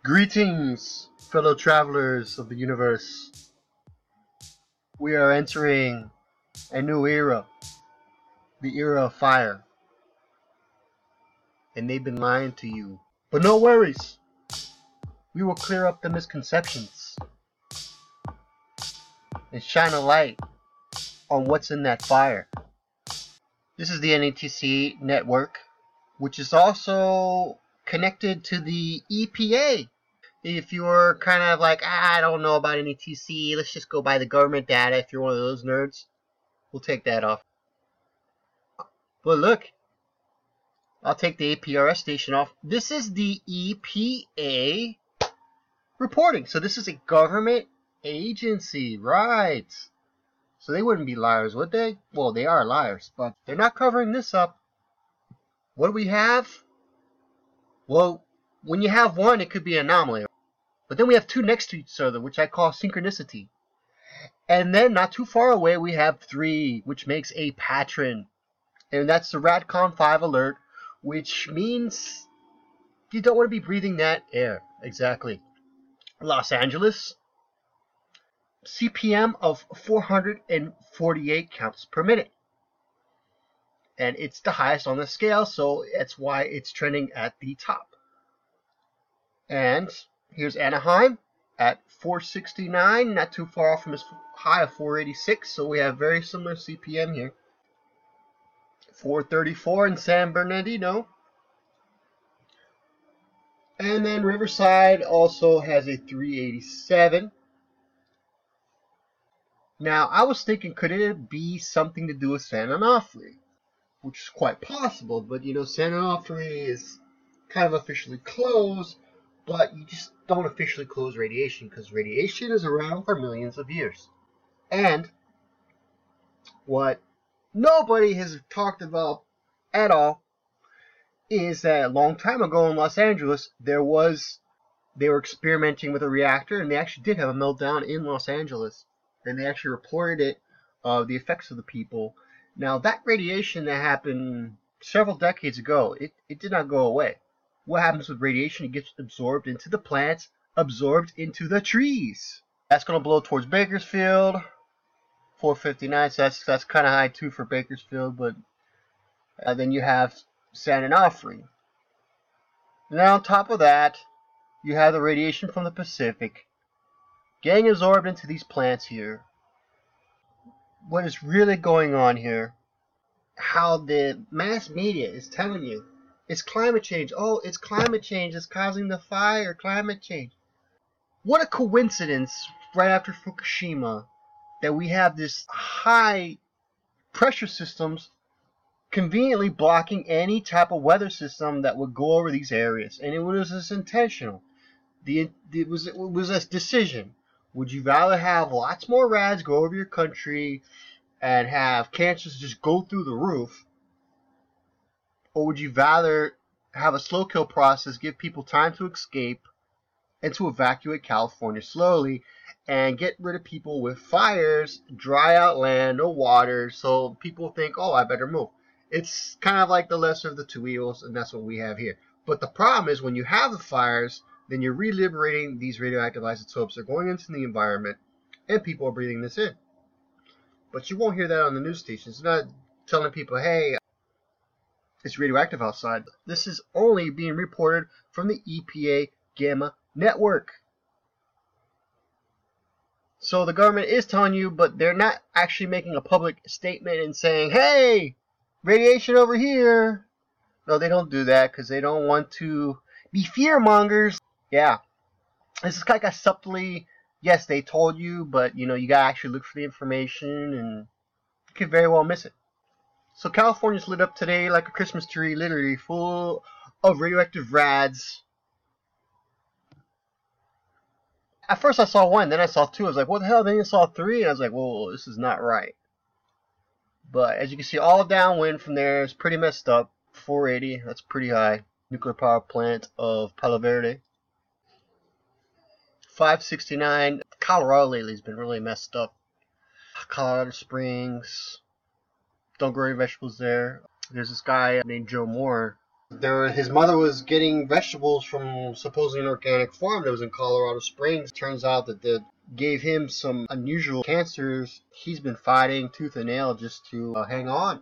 Greetings, fellow travelers of the universe. We are entering a new era, the era of fire. And they've been lying to you. But no worries, we will clear up the misconceptions and shine a light on what's in that fire. This is the NETC network, which is also connected to the EPA. If you're kind of like, I don't know about NETC, let's just go by the government data. If you're one of those nerds, we'll take that off. But look, I'll take the APRS station off. This is the EPA reporting. So this is a government agency, right? So they wouldn't be liars, would they? Well, they are liars, but they're not covering this up. What do we have? Well, when you have one, it could be an anomaly. But then we have two next to each other, which I call synchronicity. And then not too far away, we have three, which makes a patron. And that's the RADCON 5 alert, which means you don't want to be breathing that air. Exactly. Los Angeles, CPM of 448 counts per minute. And it's the highest on the scale, so that's why it's trending at the top. And here's Anaheim at 469, not too far off from his high of 486, so we have very similar CPM here. 434 in San Bernardino. And then Riverside also has a 387. Now, I was thinking, could it be something to do with San Onofre? Which is quite possible, but you know, San Onofre is kind of officially closed, but you just don't officially close radiation because radiation is around for millions of years. And what nobody has talked about at all is that a long time ago in Los Angeles, they were experimenting with a reactor, and they actually did have a meltdown in Los Angeles. And they actually reported it, the effects of the people. Now, that radiation that happened several decades ago, it did not go away. What happens with radiation? It gets absorbed into the plants, absorbed into the trees. That's going to blow towards Bakersfield, 459, so that's kind of high too for Bakersfield, but then you have San Onofre. Now, on top of that, you have the radiation from the Pacific getting absorbed into these plants here. What is really going on here, how the mass media is telling you, it's climate change. Oh, it's climate change. It's causing the fire. Climate change. What a coincidence right after Fukushima that we have this high pressure systems conveniently blocking any type of weather system that would go over these areas. And it was just intentional. It was a decision. Would you rather have lots more rads go over your country and have cancers just go through the roof? Or would you rather have a slow kill process, give people time to escape and to evacuate California slowly and get rid of people with fires, dry out land, no water, so people think, oh, I better move. It's kind of like the lesser of the two evils, and that's what we have here. But the problem is when you have the fires, then you're reliberating these radioactive isotopes. They're going into the environment, and people are breathing this in. But you won't hear that on the news stations. It's not telling people, hey, it's radioactive outside. This is only being reported from the EPA Gamma Network. So the government is telling you, but they're not actually making a public statement and saying, hey, radiation over here. No, they don't do that because they don't want to be fear mongers. Yeah, this is like a subtly, yes, they told you, but you know, you gotta actually look for the information and you could very well miss it. So California's lit up today like a Christmas tree, literally full of radioactive rads. At first I saw one, then I saw two. I was like, what the hell? Then I saw three, and I was like, whoa, this is not right. But as you can see, all downwind from there is pretty messed up. 480, that's pretty high. Nuclear power plant of Palo Verde. 569. Colorado lately has been really messed up. Colorado Springs. Don't grow any vegetables there. There's this guy named Joe Moore His mother was getting vegetables from supposedly an organic farm that was in Colorado Springs. Turns out that they gave him some unusual cancers. He's been fighting tooth and nail just to hang on.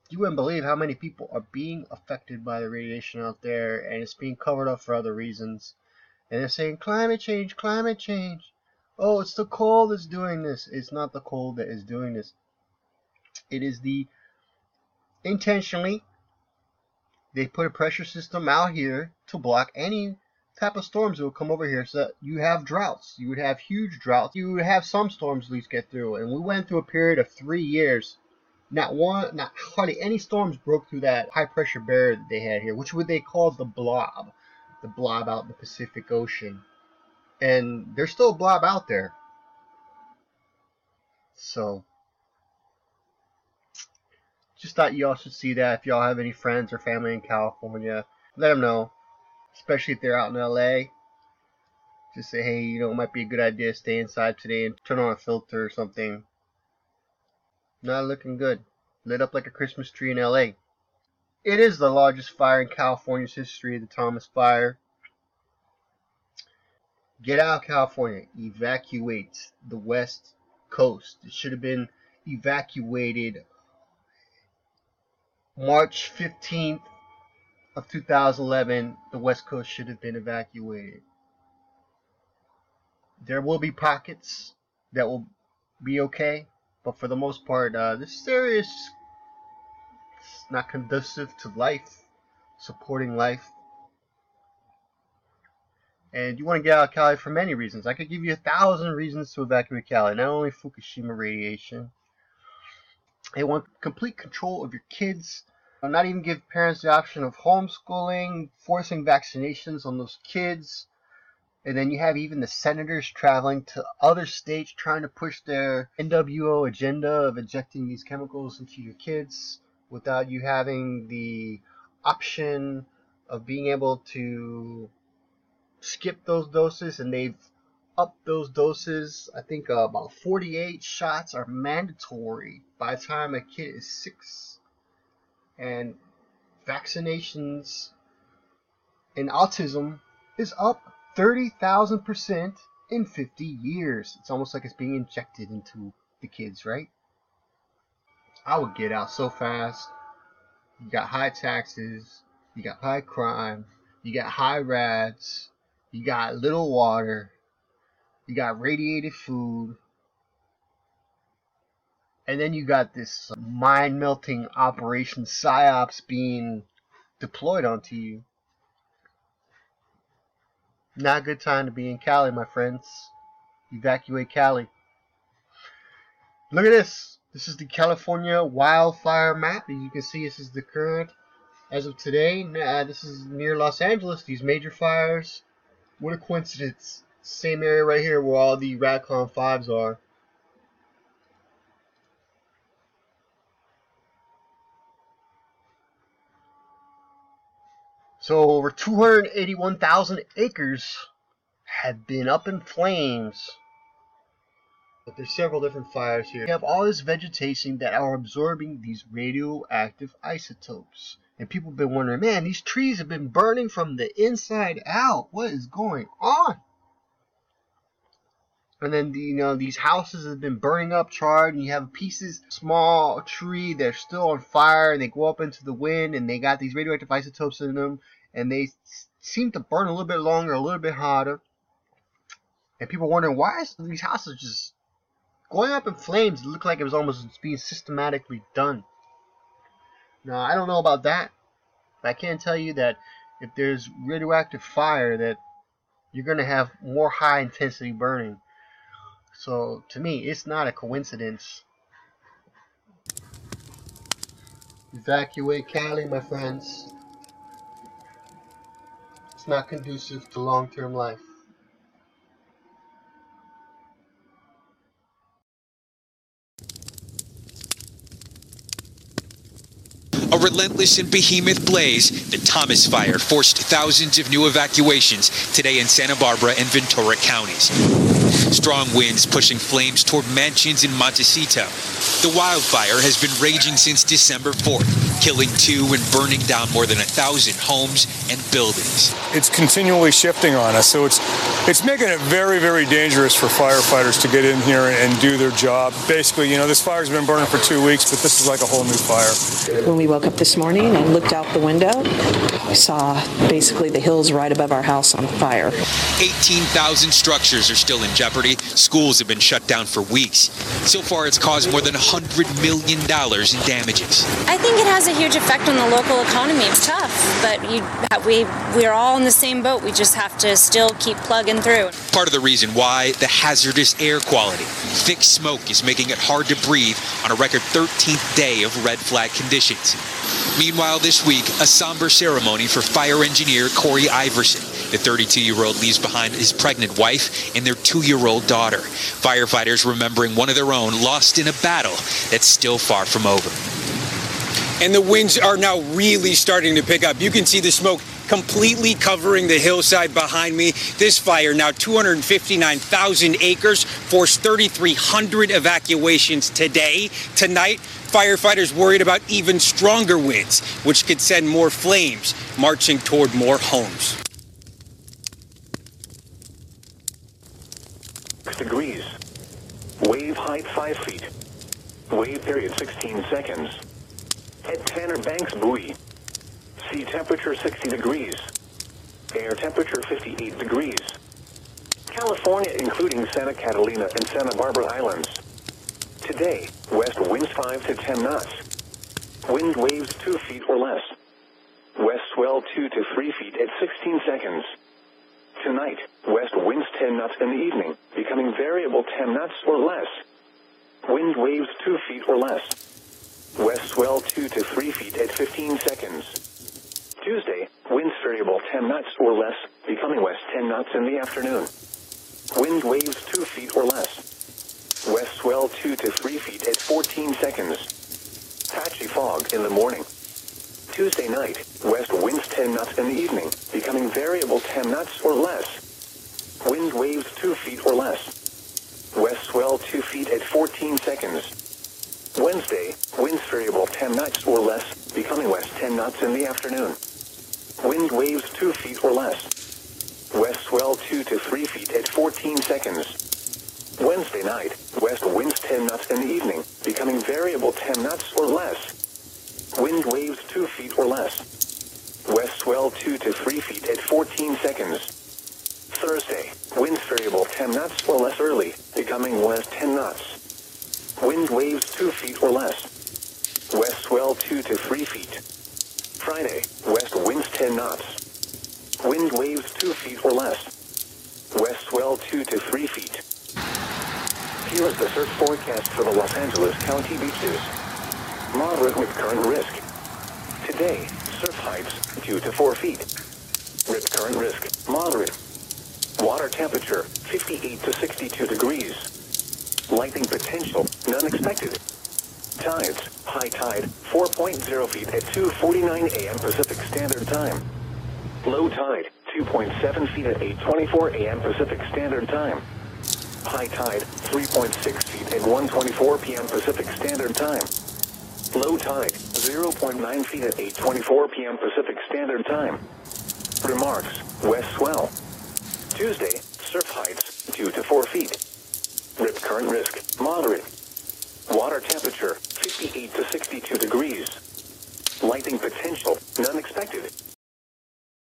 You wouldn't believe how many people are being affected by the radiation out there, and it's being covered up for other reasons. And they're saying climate change, climate change. Oh, it's the cold that's doing this. It's not the cold that is doing this. It is the intentionally they put a pressure system out here to block any type of storms that will come over here, so that you have droughts. You would have huge droughts. You would have some storms at least get through. And we went through a period of 3 years. Not hardly any storms broke through that high pressure barrier that they had here, which they called the blob out in the Pacific Ocean. And there's still a blob out there. So just thought y'all should see that. If y'all have any friends or family in California, let them know, especially if they're out in LA. Just say, hey, it might be a good idea to stay inside today and turn on a filter or something. Not looking good. Lit up like a Christmas tree in LA. It is the largest fire in California's history, the Thomas Fire. Get out of California. Evacuate the West Coast. It should have been evacuated March 15th of 2011. The West Coast should have been evacuated. There will be pockets that will be okay, but for the most part, this area is not conducive to life, supporting life. And you want to get out of Cali for many reasons. I could give you 1,000 reasons to evacuate Cali. Not only Fukushima radiation. They want complete control of your kids. Not even give parents the option of homeschooling, forcing vaccinations on those kids. And then you have even the senators traveling to other states trying to push their NWO agenda of injecting these chemicals into your kids without you having the option of being able to skip those doses. And they've upped those doses. I think about 48 shots are mandatory by the time a kid is 6. And vaccinations in autism is up 30,000% in 50 years. It's almost like it's being injected into the kids, right? I would get out so fast. You got high taxes, you got high crime, you got high rads, you got little water, you got radiated food, and then you got this mind-melting operation PSYOPs being deployed onto you. Not a good time to be in Cali, my friends. Evacuate Cali. Look at this. This is the California Wildfire Map. As you can see, this is the current as of today. This is near Los Angeles. These major fires. What a coincidence. Same area right here where all the Radcon 5s are. So over 281,000 acres have been up in flames. But there's several different fires here. You have all this vegetation that are absorbing these radioactive isotopes. And people have been wondering, man, these trees have been burning from the inside out. What is going on? And then, these houses have been burning up, charred, and you have pieces, small tree that's still on fire, and they go up into the wind, and they got these radioactive isotopes in them, and they seem to burn a little bit longer, a little bit hotter. And people are wondering, why is these houses just going up in flames? It looked like it was almost being systematically done. Now, I don't know about that, but I can tell you that if there's radioactive fire, that you're going to have more high intensity burning. So, to me, it's not a coincidence. Evacuate Cali, my friends. It's not conducive to long-term life. A relentless and behemoth blaze, the Thomas Fire forced thousands of new evacuations today in Santa Barbara and Ventura counties. Strong winds pushing flames toward mansions in Montecito. The wildfire has been raging since December 4th, killing 2 and burning down more than 1,000 homes and buildings. It's continually shifting on us, so it's making it very, very dangerous for firefighters to get in here and do their job. Basically, this fire's been burning for 2 weeks, but this is like a whole new fire. When we woke up this morning and looked out the window, we saw basically the hills right above our house on fire. 18,000 structures are still in jeopardy. Schools have been shut down for weeks. So far, it's caused more than $100 million in damages. I think it has a huge effect on the local economy. It's tough, but we're all in the same boat. We just have to still keep plugging through. Part of the reason why, the hazardous air quality. Thick smoke is making it hard to breathe on a record 13th day of red flag conditions. Meanwhile, this week, a somber ceremony for fire engineer Corey Iverson. The 32-year-old leaves behind his pregnant wife and their 2-year-old daughter. Firefighters remembering one of their own lost in a battle that's still far from over. And the winds are now really starting to pick up. You can see the smoke completely covering the hillside behind me. This fire, now 259,000 acres, forced 3,300 evacuations today. Tonight, firefighters worried about even stronger winds, which could send more flames marching toward more homes. Degrees. Wave height 5 feet. Wave period 16 seconds. At Tanner Banks buoy. Sea temperature 60 degrees. Air temperature 58 degrees. California including Santa Catalina and Santa Barbara Islands. Today, west winds 5 to 10 knots. Wind waves 2 feet or less. West swell 2 to 3 feet at 16 seconds. Tonight, west winds 10 knots in the evening, becoming variable 10 knots or less. Wind waves 2 feet or less. West swell 2 to 3 feet at 15 seconds. Tuesday, winds variable 10 knots or less, becoming west 10 knots in the afternoon. Wind waves 2 feet or less. West swell 2 to 3 feet at 14 seconds. Patchy fog in the morning. Tuesday night, west winds 10 knots in the evening, becoming variable 10 knots or less. Wind waves 2 feet or less. West swell 2 feet at 14 seconds. Wednesday, winds variable 10 knots or less, becoming west 10 knots in the afternoon. Wind waves 2 feet or less. West swell 2 to 3 feet at 14 seconds. Wednesday night, west winds 10 knots in the evening, becoming variable 10 knots or less. Wind waves 2 feet or less. West swell 2 to 3 feet at 14 seconds. Thursday, winds variable 10 knots or less early, becoming west 10 knots. Wind waves 2 feet or less. West swell 2 to 3 feet. Friday, west winds 10 knots. Wind waves 2 feet or less. West swell 2 to 3 feet. Here is the surf forecast for the Los Angeles County beaches. Moderate with current risk. Today, surf heights 2 to 4 feet. Rip current risk, moderate. Water temperature 58 to 62 degrees. Lightning potential, none expected. Tides, high tide 4.0 feet at 2:49 a.m. Pacific Standard Time. Low tide 2.7 feet at 8:24 a.m. Pacific Standard Time. High tide 3.6 feet at 1:24 p.m. Pacific Standard Time. Low tide 0.9 feet at 8:24 p.m. Pacific Standard Time. Remarks, west swell. Tuesday, surf heights 2 to 4 feet. Rip current risk, moderate. Water temperature 58 to 62 degrees. Lightning potential, none expected.